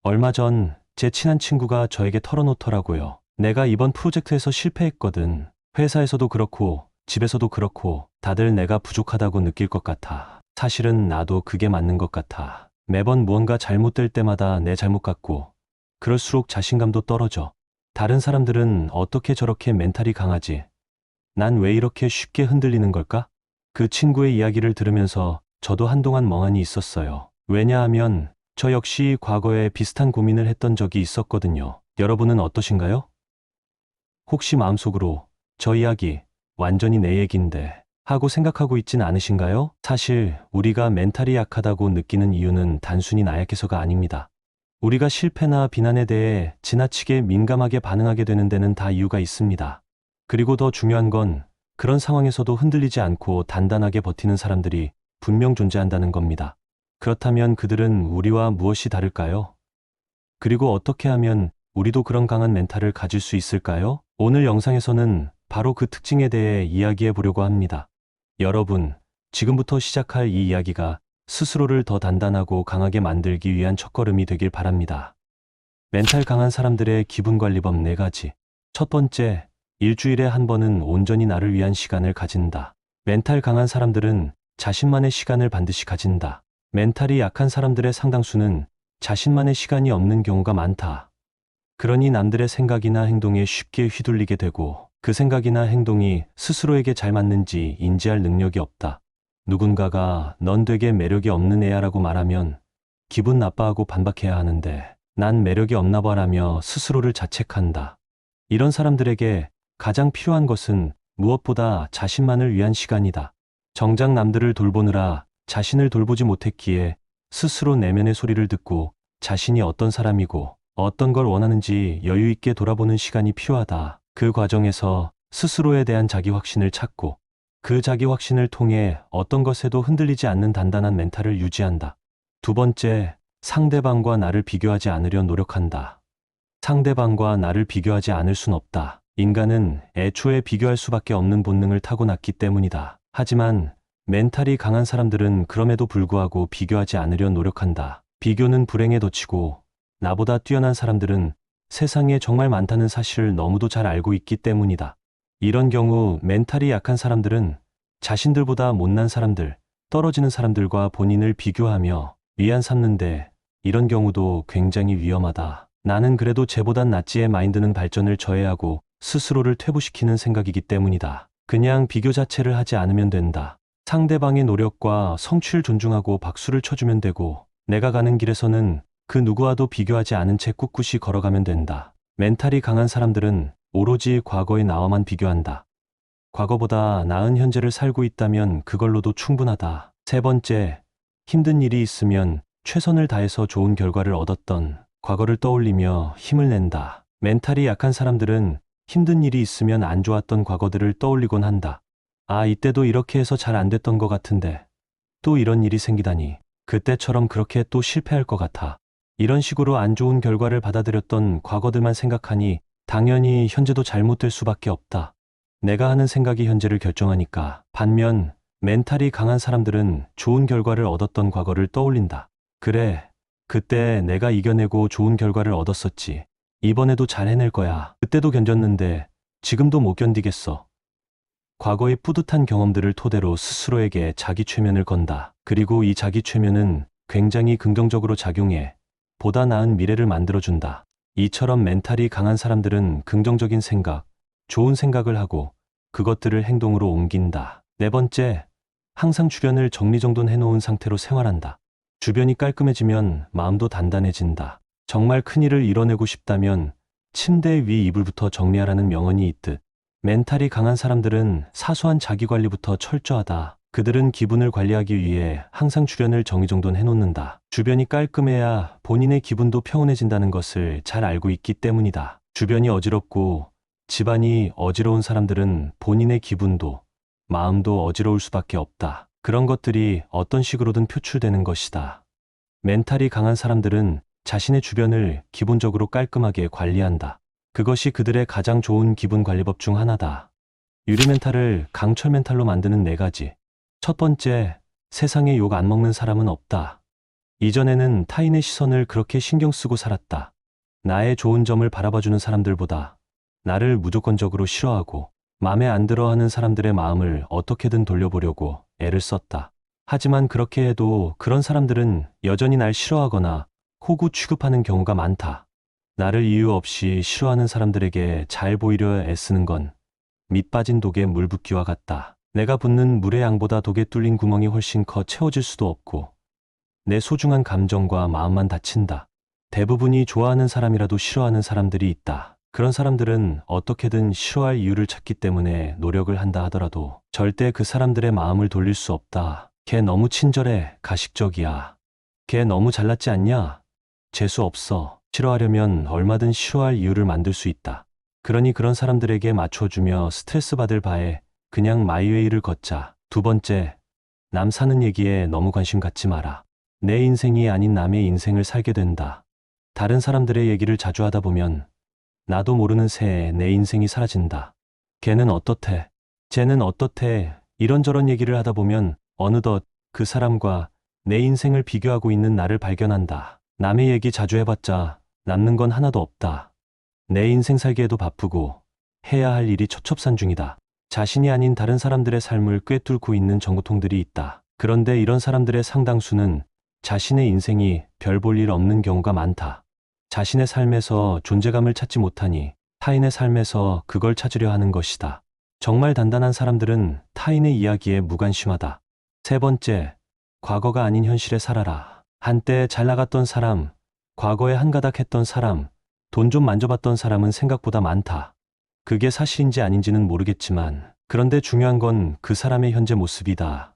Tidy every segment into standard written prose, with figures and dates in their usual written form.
얼마 전 제 친한 친구가 저에게 털어놓더라고요. 내가 이번 프로젝트에서 실패했거든. 회사에서도 그렇고 집에서도 그렇고 다들 내가 부족하다고 느낄 것 같아. 사실은 나도 그게 맞는 것 같아. 매번 무언가 잘못될 때마다 내 잘못 같고 그럴수록 자신감도 떨어져. 다른 사람들은 어떻게 저렇게 멘탈이 강하지? 난 왜 이렇게 쉽게 흔들리는 걸까? 그 친구의 이야기를 들으면서 저도 한동안 멍하니 있었어요. 왜냐하면 저 역시 과거에 비슷한 고민을 했던 적이 있었거든요. 여러분은 어떠신가요? 혹시 마음속으로 저 이야기 완전히 내 얘긴데 하고 생각하고 있진 않으신가요? 사실 우리가 멘탈이 약하다고 느끼는 이유는 단순히 나약해서가 아닙니다. 우리가 실패나 비난에 대해 지나치게 민감하게 반응하게 되는 데는 다 이유가 있습니다. 그리고 더 중요한 건 그런 상황에서도 흔들리지 않고 단단하게 버티는 사람들이 분명 존재한다는 겁니다. 그렇다면 그들은 우리와 무엇이 다를까요? 그리고 어떻게 하면 우리도 그런 강한 멘탈을 가질 수 있을까요? 오늘 영상에서는 바로 그 특징에 대해 이야기해 보려고 합니다. 여러분, 지금부터 시작할 이 이야기가 스스로를 더 단단하고 강하게 만들기 위한 첫걸음이 되길 바랍니다. 멘탈 강한 사람들의 기분관리법 4가지. 첫 번째, 일주일에 한 번은 온전히 나를 위한 시간을 가진다. 멘탈 강한 사람들은 자신만의 시간을 반드시 가진다. 멘탈이 약한 사람들의 상당수는 자신만의 시간이 없는 경우가 많다. 그러니 남들의 생각이나 행동에 쉽게 휘둘리게 되고 그 생각이나 행동이 스스로에게 잘 맞는지 인지할 능력이 없다. 누군가가 넌 되게 매력이 없는 애야라고 말하면 기분 나빠하고 반박해야 하는데 난 매력이 없나 봐라며 스스로를 자책한다. 이런 사람들에게 가장 필요한 것은 무엇보다 자신만을 위한 시간이다. 정작 남들을 돌보느라 자신을 돌보지 못했기에 스스로 내면의 소리를 듣고 자신이 어떤 사람이고 어떤 걸 원하는지 여유 있게 돌아보는 시간이 필요하다. 그 과정에서 스스로에 대한 자기 확신을 찾고 그 자기 확신을 통해 어떤 것에도 흔들리지 않는 단단한 멘탈을 유지한다. 두 번째, 상대방과 나를 비교하지 않으려 노력한다. 상대방과 나를 비교하지 않을 순 없다. 인간은 애초에 비교할 수밖에 없는 본능을 타고났기 때문이다. 하지만 멘탈이 강한 사람들은 그럼에도 불구하고 비교하지 않으려 노력한다. 비교는 불행에 덧치고 나보다 뛰어난 사람들은 세상에 정말 많다는 사실을 너무도 잘 알고 있기 때문이다. 이런 경우 멘탈이 약한 사람들은 자신들보다 못난 사람들, 떨어지는 사람들과 본인을 비교하며 위안 삼는데 이런 경우도 굉장히 위험하다. 나는 그래도 쟤보단 낫지의 마인드는 발전을 저해하고 스스로를 퇴보시키는 생각이기 때문이다. 그냥 비교 자체를 하지 않으면 된다. 상대방의 노력과 성취를 존중하고 박수를 쳐주면 되고 내가 가는 길에서는 그 누구와도 비교하지 않은 채 꿋꿋이 걸어가면 된다. 멘탈이 강한 사람들은 오로지 과거의 나와만 비교한다. 과거보다 나은 현재를 살고 있다면 그걸로도 충분하다. 세 번째, 힘든 일이 있으면 최선을 다해서 좋은 결과를 얻었던 과거를 떠올리며 힘을 낸다. 멘탈이 약한 사람들은 힘든 일이 있으면 안 좋았던 과거들을 떠올리곤 한다. 아, 이때도 이렇게 해서 잘 안 됐던 것 같은데 또 이런 일이 생기다니 그때처럼 그렇게 또 실패할 것 같아. 이런 식으로 안 좋은 결과를 받아들였던 과거들만 생각하니 당연히 현재도 잘못될 수밖에 없다. 내가 하는 생각이 현재를 결정하니까. 반면 멘탈이 강한 사람들은 좋은 결과를 얻었던 과거를 떠올린다. 그래, 그때 내가 이겨내고 좋은 결과를 얻었었지. 이번에도 잘 해낼 거야. 그때도 견뎠는데 지금도 못 견디겠어. 과거의 뿌듯한 경험들을 토대로 스스로에게 자기 최면을 건다. 그리고 이 자기 최면은 굉장히 긍정적으로 작용해 보다 나은 미래를 만들어준다. 이처럼 멘탈이 강한 사람들은 긍정적인 생각, 좋은 생각을 하고 그것들을 행동으로 옮긴다. 네 번째, 항상 주변을 정리정돈 해놓은 상태로 생활한다. 주변이 깔끔해지면 마음도 단단해진다. 정말 큰일을 이뤄내고 싶다면 침대 위 이불부터 정리하라는 명언이 있듯 멘탈이 강한 사람들은 사소한 자기관리부터 철저하다. 그들은 기분을 관리하기 위해 항상 주변을 정리정돈 해놓는다. 주변이 깔끔해야 본인의 기분도 평온해진다는 것을 잘 알고 있기 때문이다. 주변이 어지럽고 집안이 어지러운 사람들은 본인의 기분도 마음도 어지러울 수밖에 없다. 그런 것들이 어떤 식으로든 표출되는 것이다. 멘탈이 강한 사람들은 자신의 주변을 기본적으로 깔끔하게 관리한다. 그것이 그들의 가장 좋은 기분 관리법 중 하나다. 유리 멘탈을 강철 멘탈로 만드는 4가지. 첫 번째, 세상에 욕 안 먹는 사람은 없다. 이전에는 타인의 시선을 그렇게 신경 쓰고 살았다. 나의 좋은 점을 바라봐주는 사람들보다 나를 무조건적으로 싫어하고 마음에 안 들어 하는 사람들의 마음을 어떻게든 돌려보려고 애를 썼다. 하지만 그렇게 해도 그런 사람들은 여전히 날 싫어하거나 호구 취급하는 경우가 많다. 나를 이유 없이 싫어하는 사람들에게 잘 보이려 애쓰는 건 밑 빠진 독에 물 붓기와 같다. 내가 붓는 물의 양보다 독에 뚫린 구멍이 훨씬 커 채워질 수도 없고 내 소중한 감정과 마음만 다친다. 대부분이 좋아하는 사람이라도 싫어하는 사람들이 있다. 그런 사람들은 어떻게든 싫어할 이유를 찾기 때문에 노력을 한다 하더라도 절대 그 사람들의 마음을 돌릴 수 없다. 걔 너무 친절해. 가식적이야. 걔 너무 잘났지 않냐? 재수 없어. 싫어하려면 얼마든 싫어할 이유를 만들 수 있다. 그러니 그런 사람들에게 맞춰주며 스트레스 받을 바에 그냥 마이웨이를 걷자. 두 번째, 남 사는 얘기에 너무 관심 갖지 마라. 내 인생이 아닌 남의 인생을 살게 된다. 다른 사람들의 얘기를 자주 하다 보면 나도 모르는 새에 내 인생이 사라진다. 걔는 어떻대? 쟤는 어떻대? 이런저런 얘기를 하다 보면 어느덧 그 사람과 내 인생을 비교하고 있는 나를 발견한다. 남의 얘기 자주 해봤자 남는 건 하나도 없다. 내 인생 살기에도 바쁘고 해야 할 일이 첩첩산중이다. 자신이 아닌 다른 사람들의 삶을 꿰뚫고 있는 정보통들이 있다. 그런데 이런 사람들의 상당수는 자신의 인생이 별 볼 일 없는 경우가 많다. 자신의 삶에서 존재감을 찾지 못하니 타인의 삶에서 그걸 찾으려 하는 것이다. 정말 단단한 사람들은 타인의 이야기에 무관심하다. 세 번째, 과거가 아닌 현실에 살아라. 한때 잘 나갔던 사람, 과거에 한가닥 했던 사람, 돈 좀 만져봤던 사람은 생각보다 많다. 그게 사실인지 아닌지는 모르겠지만 그런데 중요한 건 그 사람의 현재 모습이다.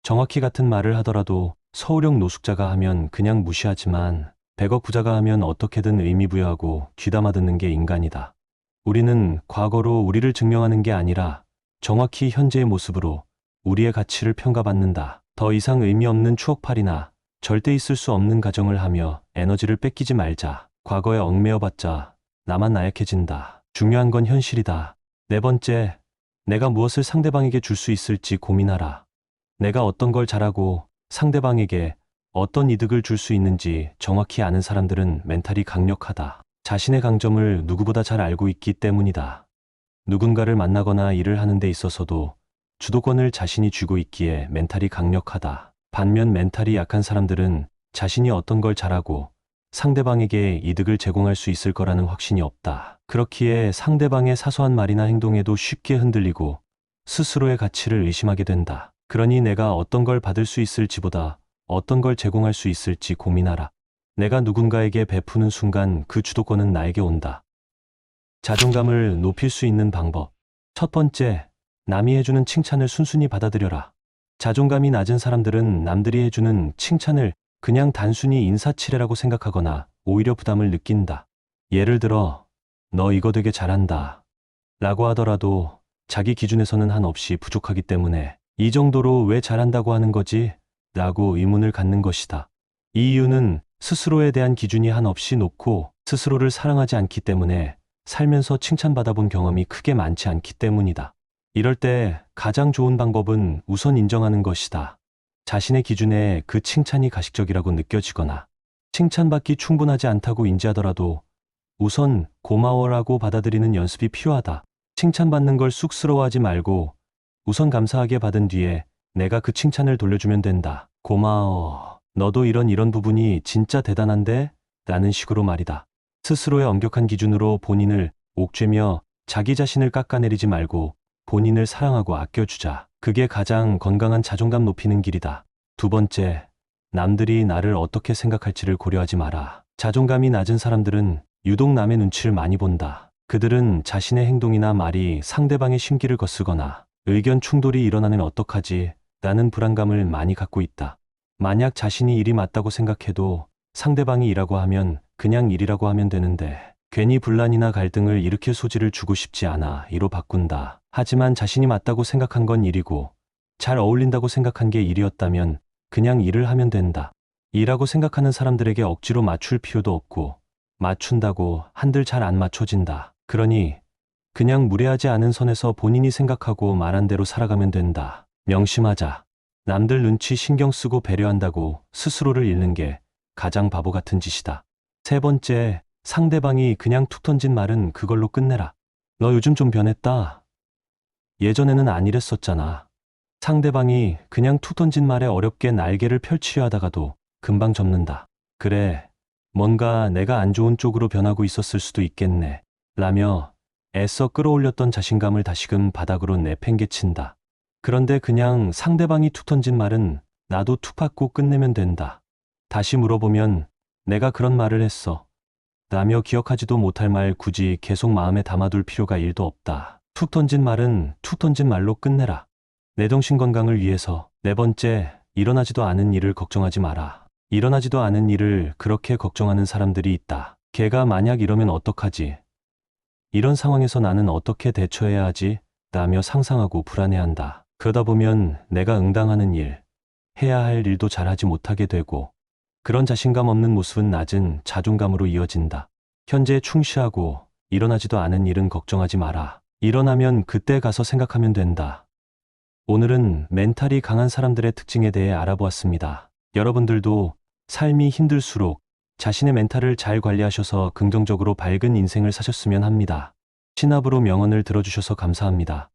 정확히 같은 말을 하더라도 서울형 노숙자가 하면 그냥 무시하지만 100억 부자가 하면 어떻게든 의미 부여하고 귀담아 듣는 게 인간이다. 우리는 과거로 우리를 증명하는 게 아니라 정확히 현재의 모습으로 우리의 가치를 평가받는다. 더 이상 의미 없는 추억팔이나 절대 있을 수 없는 가정을 하며 에너지를 뺏기지 말자. 과거에 얽매여봤자 나만 나약해진다. 중요한 건 현실이다. 네 번째, 내가 무엇을 상대방에게 줄 수 있을지 고민하라. 내가 어떤 걸 잘하고 상대방에게 어떤 이득을 줄 수 있는지 정확히 아는 사람들은 멘탈이 강력하다. 자신의 강점을 누구보다 잘 알고 있기 때문이다. 누군가를 만나거나 일을 하는 데 있어서도 주도권을 자신이 쥐고 있기에 멘탈이 강력하다. 반면 멘탈이 약한 사람들은 자신이 어떤 걸 잘하고 상대방에게 이득을 제공할 수 있을 거라는 확신이 없다. 그렇기에 상대방의 사소한 말이나 행동에도 쉽게 흔들리고 스스로의 가치를 의심하게 된다. 그러니 내가 어떤 걸 받을 수 있을지보다 어떤 걸 제공할 수 있을지 고민하라. 내가 누군가에게 베푸는 순간 그 주도권은 나에게 온다. 자존감을 높일 수 있는 방법. 첫 번째, 남이 해주는 칭찬을 순순히 받아들여라. 자존감이 낮은 사람들은 남들이 해주는 칭찬을 그냥 단순히 인사치레라고 생각하거나 오히려 부담을 느낀다. 예를 들어, 너 이거 되게 잘한다 라고 하더라도 자기 기준에서는 한없이 부족하기 때문에 이 정도로 왜 잘한다고 하는 거지? 라고 의문을 갖는 것이다. 이 이유는 스스로에 대한 기준이 한없이 높고 스스로를 사랑하지 않기 때문에 살면서 칭찬받아본 경험이 크게 많지 않기 때문이다. 이럴 때 가장 좋은 방법은 우선 인정하는 것이다. 자신의 기준에 그 칭찬이 가식적이라고 느껴지거나 칭찬받기 충분하지 않다고 인지하더라도 우선 고마워라고 받아들이는 연습이 필요하다. 칭찬받는 걸 쑥스러워하지 말고 우선 감사하게 받은 뒤에 내가 그 칭찬을 돌려주면 된다. 고마워. 너도 이런 부분이 진짜 대단한데? 라는 식으로 말이다. 스스로의 엄격한 기준으로 본인을 옥죄며 자기 자신을 깎아내리지 말고 본인을 사랑하고 아껴주자. 그게 가장 건강한 자존감 높이는 길이다. 두 번째, 남들이 나를 어떻게 생각할지를 고려하지 마라. 자존감이 낮은 사람들은 유독 남의 눈치를 많이 본다. 그들은 자신의 행동이나 말이 상대방의 심기를 거스거나 의견 충돌이 일어나면 어떡하지? 라는 불안감을 많이 갖고 있다. 만약 자신이 일이 맞다고 생각해도 상대방이 일하고 하면 그냥 일이라고 하면 되는데 괜히 분란이나 갈등을 일으킬 소지를 주고 싶지 않아 이로 바꾼다. 하지만 자신이 맞다고 생각한 건 일이고 잘 어울린다고 생각한 게 일이었다면 그냥 일을 하면 된다. 일하고 생각하는 사람들에게 억지로 맞출 필요도 없고 맞춘다고 한들 잘 안 맞춰진다. 그러니 그냥 무례하지 않은 선에서 본인이 생각하고 말한 대로 살아가면 된다. 명심하자. 남들 눈치 신경 쓰고 배려한다고 스스로를 잃는 게 가장 바보 같은 짓이다. 세 번째, 상대방이 그냥 툭 던진 말은 그걸로 끝내라. 너 요즘 좀 변했다. 예전에는 안 이랬었잖아. 상대방이 그냥 툭 던진 말에 어렵게 날개를 펼치려 하다가도 금방 접는다. 그래, 뭔가 내가 안 좋은 쪽으로 변하고 있었을 수도 있겠네. 라며 애써 끌어올렸던 자신감을 다시금 바닥으로 내팽개친다. 그런데 그냥 상대방이 툭 던진 말은 나도 툭 받고 끝내면 된다. 다시 물어보면 내가 그런 말을 했어. 라며 기억하지도 못할 말 굳이 계속 마음에 담아둘 필요가 1도 없다. 툭 던진 말은 툭 던진 말로 끝내라. 내 정신 건강을 위해서. 네 번째, 일어나지도 않은 일을 걱정하지 마라. 일어나지도 않은 일을 그렇게 걱정하는 사람들이 있다. 걔가 만약 이러면 어떡하지? 이런 상황에서 나는 어떻게 대처해야 하지? 라며 상상하고 불안해한다. 그러다 보면 내가 응당하는 일, 해야 할 일도 잘하지 못하게 되고 그런 자신감 없는 모습은 낮은 자존감으로 이어진다. 현재에 충실하고 일어나지도 않은 일은 걱정하지 마라. 일어나면 그때 가서 생각하면 된다. 오늘은 멘탈이 강한 사람들의 특징에 대해 알아보았습니다. 여러분들도 삶이 힘들수록 자신의 멘탈을 잘 관리하셔서 긍정적으로 밝은 인생을 사셨으면 합니다. 신압으로 명언을 들어주셔서 감사합니다.